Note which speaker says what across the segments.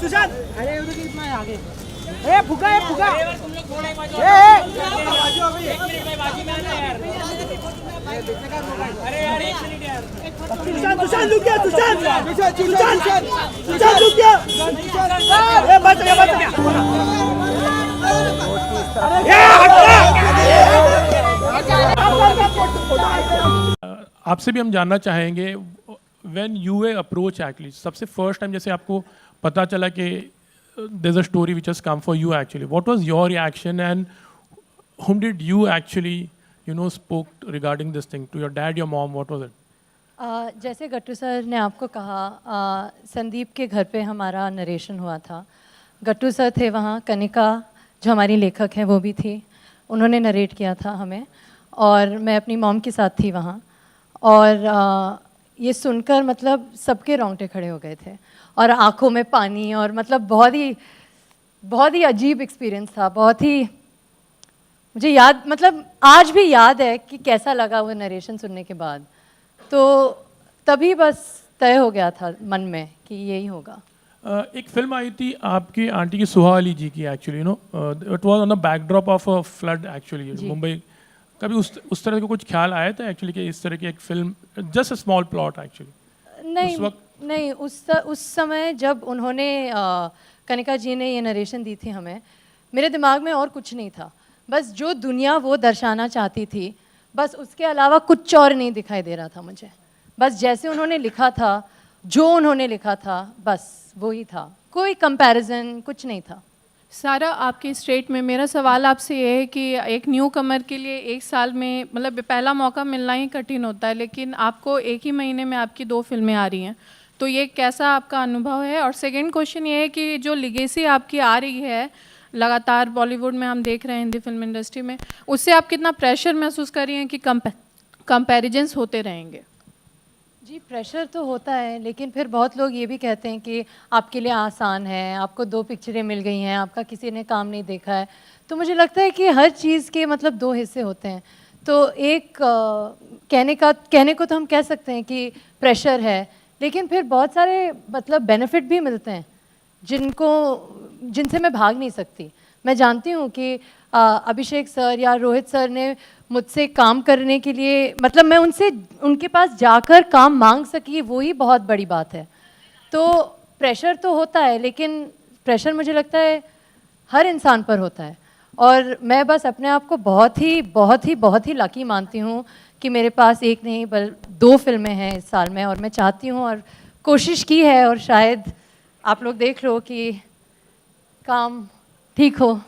Speaker 1: सुशांत अरे इतना आगे फुगा तुम लोग थोड़ा अरे यार 1 मिनट यार सुशांत रुक गया सुशांत रुक गया बच गया
Speaker 2: आपसे भी हम जानना चाहेंगे when U A approach actually सबसे फर्स्ट टाइम जैसे आपको पता चला कि there's a story which has come for you actually, what was your reaction and whom did you actually spoke regarding this thing, to your dad, your mom, what was it?
Speaker 3: जैसे गट्टू sir ने आपको कहा, संदीप के घर पे हमारा narration हुआ था। गट्टू सर थे वहाँ, कनिका जो हमारी लेखक हैं वो भी थी, उन्होंने नरेट किया था हमें, और मैं अपनी मॉम के साथ थी वहाँ। और ये सुनकर मतलब सबके रोंगटे खड़े हो गए थे और आंखों में पानी, और मतलब बहुत ही अजीब एक्सपीरियंस था। बहुत ही मुझे याद, मतलब आज भी याद है कि कैसा लगा वो नरेशन सुनने के बाद। तो तभी बस तय हो गया था मन में कि यही होगा।
Speaker 2: एक फिल्म आई थी आपकी आंटी की, सुहा अली जी की, actually it was on the backdrop of a flood actually Mumbai. कभी उस तरह का कुछ ख्याल आया था एक्चुअली कि इस तरह की एक film, just a small plot actually?
Speaker 3: नहीं, उस समय जब उन्होंने कनिका जी ने ये नरेशन दी थी हमें, मेरे दिमाग में और कुछ नहीं था। बस जो दुनिया वो दर्शाना चाहती थी, बस उसके अलावा कुछ और नहीं दिखाई दे रहा था मुझे। बस जैसे उन्होंने लिखा था, जो उन्होंने लिखा था, बस वही था, कोई कंपैरिजन कुछ नहीं था।
Speaker 4: सारा, आपके स्टेट में मेरा सवाल आपसे ये है कि एक न्यू कमर के लिए 1 साल में मतलब पहला मौका मिलना ही कठिन होता है, लेकिन आपको 1 ही महीने में आपकी 2 फिल्में आ रही हैं, तो ये कैसा आपका अनुभव है? और सेकंड क्वेश्चन ये है कि जो लिगेसी आपकी आ रही है लगातार बॉलीवुड में हम देख रहे हैं, हिंदी फिल्म इंडस्ट्री में, उससे आप कितना प्रेशर महसूस कर रही हैं कि कंपैरिजन्स होते रहेंगे?
Speaker 3: जी, प्रेशर तो होता है, लेकिन फिर बहुत लोग ये भी कहते हैं कि आपके लिए आसान है, आपको 2 पिक्चरें मिल गई हैं, आपका किसी ने काम नहीं देखा है। तो मुझे लगता है कि हर चीज़ के मतलब 2 हिस्से होते हैं। तो एक कहने को तो हम कह सकते हैं कि प्रेशर है, लेकिन फिर बहुत सारे मतलब बेनिफिट भी मिलते हैं जिनसे मैं भाग नहीं सकती। मैं जानती हूँ कि अभिषेक सर या रोहित सर ने मुझसे काम करने के लिए, मतलब मैं उनके पास जाकर काम मांग सकी, वो ही बहुत बड़ी बात है। तो प्रेशर तो होता है, लेकिन प्रेशर मुझे लगता है हर इंसान पर होता है, और मैं बस अपने आप को बहुत ही लकी मानती हूँ कि मेरे पास 1 नहीं बल्कि 2 फिल्में हैं इस साल में, और मैं चाहती हूँ और कोशिश की है, और शायद आप लोग देख लो कि काम ठीक हो।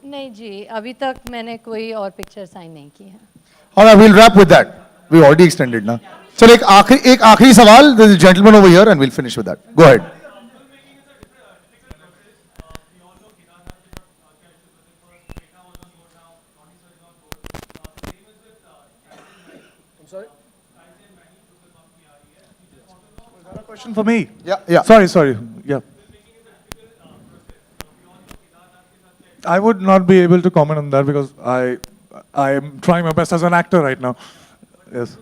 Speaker 3: नहीं जी, अभी तक मैंने कोई और पिक्चर साइन नहीं की है।
Speaker 5: और I will wrap with that, we already extended ना। चलो एक आखिरी सवाल, this is gentleman over here and will finish with that, go ahead.
Speaker 6: Question for me?
Speaker 5: Yeah.
Speaker 6: Sorry. Yeah. I would not be able to comment on that because I am trying my best as an actor right now. Yes.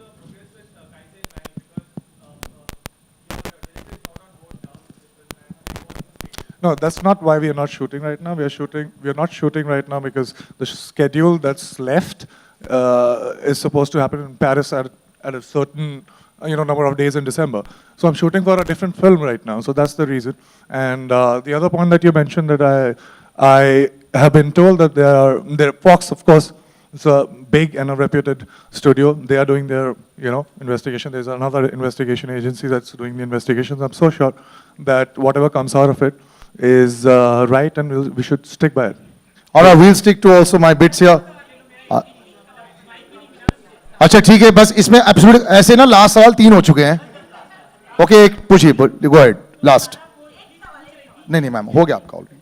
Speaker 6: No, that's not why we are not shooting right now. We are not shooting right now because the schedule that's left is supposed to happen in Paris at a certain number of days in December. So I'm shooting for a different film right now. So that's the reason. And the other point that you mentioned, that I have been told that their Fox, of course, it's a big and a reputed studio. They are doing their investigation. There's another investigation agency that's doing the investigations. I'm so sure that whatever comes out of it is right, and we should stick by it.
Speaker 5: All right, we'll stick to also my bits here. अच्छा ठीक है, बस इसमें absolute ऐसे ना last सवाल 3 हो चुके हैं। ओके, एक पूछिए, गो अहेड, लास्ट। नहीं मैम, हो गया आपका ऑलरेडी।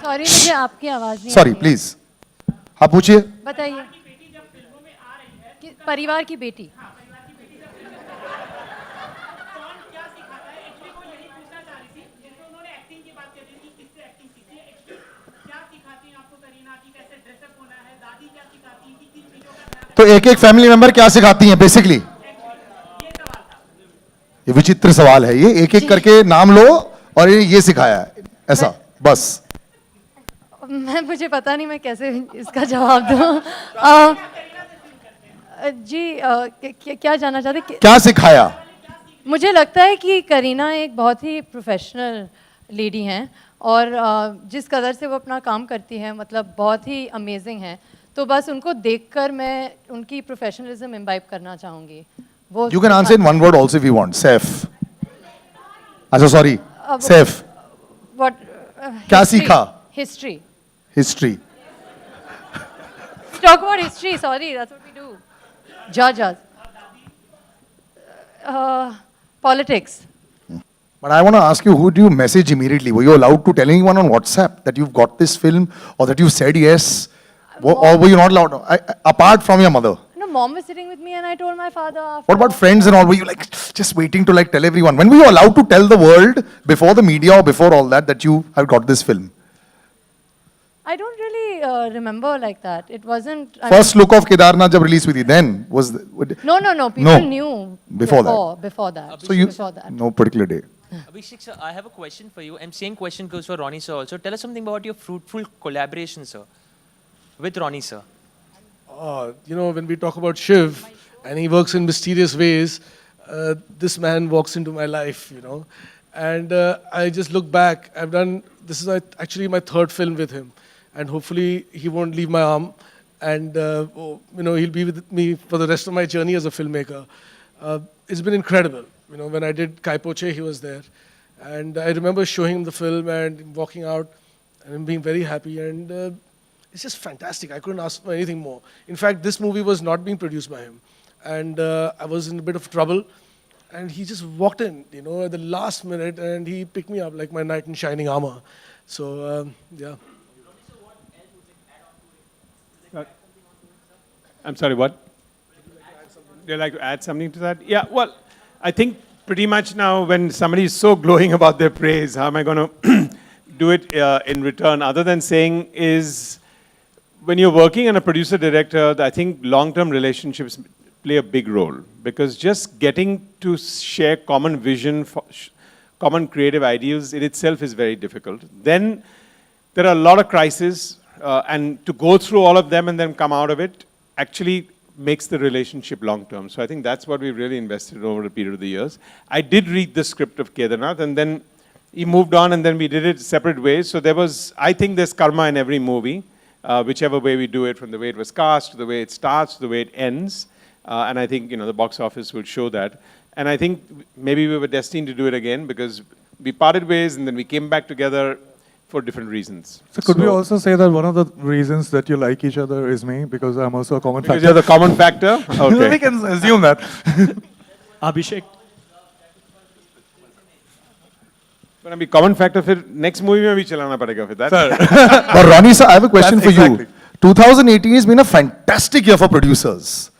Speaker 3: सॉरी, मुझे आपकी आवाज नहीं।
Speaker 5: सॉरी, प्लीज आप पूछिए।
Speaker 3: बताइए। परिवार की बेटी।
Speaker 5: तो एक एक फैमिली मेंबर क्या सिखाती हैं बेसिकली? ये विचित्र सवाल है, ये एक एक करके नाम लो और ये सिखाया है ऐसा बस।
Speaker 3: मुझे पता नहीं मैं कैसे इसका जवाब दूं। जी क्या जानना चाहते?
Speaker 5: क्या सिखाया?
Speaker 3: मुझे लगता है कि करीना एक बहुत ही प्रोफेशनल लेडी हैं और जिस कदर से वो अपना काम करती हैं मतलब बहुत ही अमेजिंग है। तो बस उनको देखकर मैं उनकी प्रोफेशनलिज्म इम्बाइब करना चाहूँगी। वो
Speaker 5: You can answer in one word also if you want. Safe. अच्छा sorry. Safe.
Speaker 3: What?
Speaker 5: क्या सीखा?
Speaker 3: History.
Speaker 5: History.
Speaker 3: Talk about history. Sorry, that's what we do. Judge us. Politics.
Speaker 5: But I want to ask you, who do you message immediately? Were you allowed to tell anyone on WhatsApp that you've got this film or that you said yes? Or were you not allowed? Apart from your mother.
Speaker 3: No, mom was sitting with me and I told my father. After
Speaker 5: What about friends and all? Were you like just waiting to like tell everyone? When were you allowed to tell the world before the media or before all that you have got this film?
Speaker 3: I don't really remember like that. It wasn't.
Speaker 5: First look of Kedarnath jab released with you, then was
Speaker 3: No. People knew
Speaker 5: Before that.
Speaker 3: Before that.
Speaker 5: so you
Speaker 3: Before that.
Speaker 5: no particular day.
Speaker 1: Abhishek sir, I have a question for you, and same question goes for Ronnie sir also. Tell us something about your fruitful collaboration, sir, with Ronnie sir.
Speaker 7: You know, when we talk about Shiv and he works in mysterious ways, this man walks into my life, you know. And I just look back, this is actually my third film with him. And hopefully he won't leave my arm. And, you know, he'll be with me for the rest of my journey as a filmmaker. It's been incredible. You know, when I did Kai Poche, he was there. And I remember showing him the film and walking out and him being very happy. And it's just fantastic. I couldn't ask for anything more. In fact, this movie was not being produced by him. And I was in a bit of trouble. And he just walked in, you know, at the last minute and he picked me up like my knight in shining armor. So, yeah.
Speaker 8: I'm sorry, what? Would you like to add something to that? Yeah, well, I think pretty much now when somebody is so glowing about their praise, how am I going to do it in return? Other than saying is, when you're working on a producer-director, I think long-term relationships play a big role. Because just getting to share common vision, common creative ideals in itself is very difficult. Then there are a lot of crises, and to go through all of them and then come out of it actually makes the relationship long-term. So I think that's what we really invested over a period of the years. I did read the script of Kedarnath, and then he moved on, and then we did it separate ways. So there was, I think there's karma in every movie, whichever way we do it, from the way it was cast, to the way it starts, to the way it ends. And I think, you know, the box office will show that. And I think maybe we were destined to do it again because we parted ways and then we came back together for different reasons.
Speaker 6: So could we also say that one of the reasons that you like each other is me because I'm also a common
Speaker 8: Because
Speaker 6: factor?
Speaker 8: you're the common factor? Okay.
Speaker 6: We can assume that.
Speaker 9: Abhishek.
Speaker 8: But I mean, common factor फिर next movie में भी चलाना पड़ेगा फिर that.
Speaker 5: But Ronnie sir, I have a question
Speaker 6: That's
Speaker 5: for
Speaker 6: exactly.
Speaker 5: you. 2018 has been a fantastic year for producers.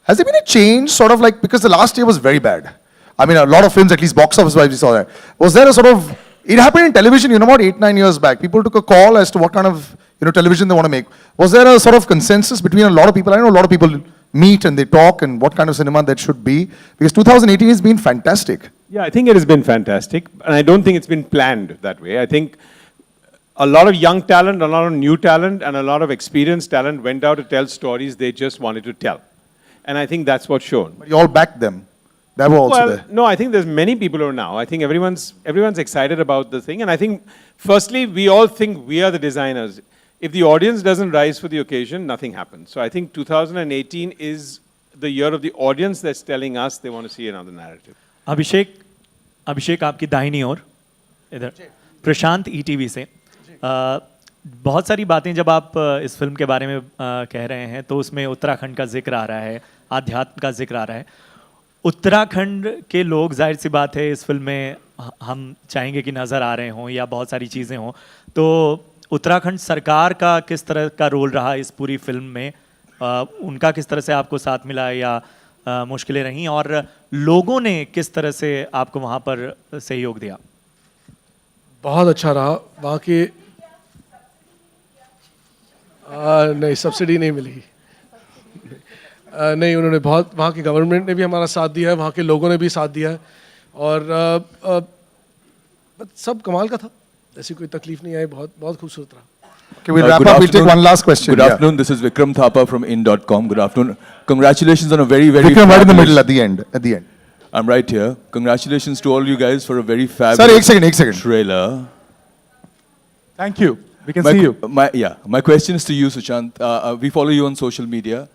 Speaker 5: Has there been a change, sort of like, because the last year was very bad. I mean, a lot of films, at least box office-wise, we saw that. Was there a sort of, it happened in television, you know, about 8-9 years back. People took a call as to what kind of, you know, television they want to make. Was there a sort of consensus between a lot of people? I know a lot of people meet and they talk and what kind of cinema that should be. Because 2018 has been fantastic.
Speaker 8: Yeah, I think it has been fantastic. And I don't think it's been planned that way. I think a lot of young talent, a lot of new talent, and a lot of experienced talent went out to tell stories they just wanted to tell. And I think that's what's shown.
Speaker 5: But you all backed them. They were also there.
Speaker 8: No, I think there's many people who are now. I think everyone's excited about the thing. And I think, firstly, we all think we are the designers. If the audience doesn't rise for the occasion, nothing happens. So I think 2018 is the year of the audience that's telling us they want to see another narrative.
Speaker 9: अभिषेक आपकी दाहिनी ओर इधर प्रशांत ETV से बहुत सारी बातें जब आप इस फिल्म के बारे में कह रहे हैं तो उसमें उत्तराखंड का जिक्र आ रहा है, आध्यात्म का जिक्र आ रहा है. उत्तराखंड के लोग, जाहिर सी बात है, इस फिल्म में हम चाहेंगे कि नज़र आ रहे हों या बहुत सारी चीज़ें हों. तो उत्तराखंड सरकार का किस तरह का रोल रहा इस पूरी फिल्म में? उनका किस तरह से आपको साथ मिला या मुश्किलें रहीं, और लोगों ने किस तरह से आपको वहाँ पर सहयोग दिया?
Speaker 7: बहुत अच्छा रहा. वहाँ के नहीं, सब्सिडी नहीं मिली. नहीं, उन्होंने बहुत, वहाँ की गवर्नमेंट ने भी हमारा साथ दिया है, वहाँ के लोगों ने भी साथ दिया है, और सब कमाल का था, ऐसी कोई तकलीफ नहीं आई, बहुत बहुत खूबसूरत रहा.
Speaker 5: Okay, we'll wrap up. We'll take one last question.
Speaker 10: Good afternoon. This is Vikram Thapa from in.com. Good afternoon. Congratulations on a very, very
Speaker 5: Vikram, right in the
Speaker 10: fabulous-
Speaker 5: middle, at the end. At the end.
Speaker 10: I'm right here. Congratulations to all you guys for a very
Speaker 5: Sir,
Speaker 10: fabulous
Speaker 5: एक second.
Speaker 10: trailer.
Speaker 6: Thank you. We can see you.
Speaker 10: My question is to you, Sushant. We follow you on social media.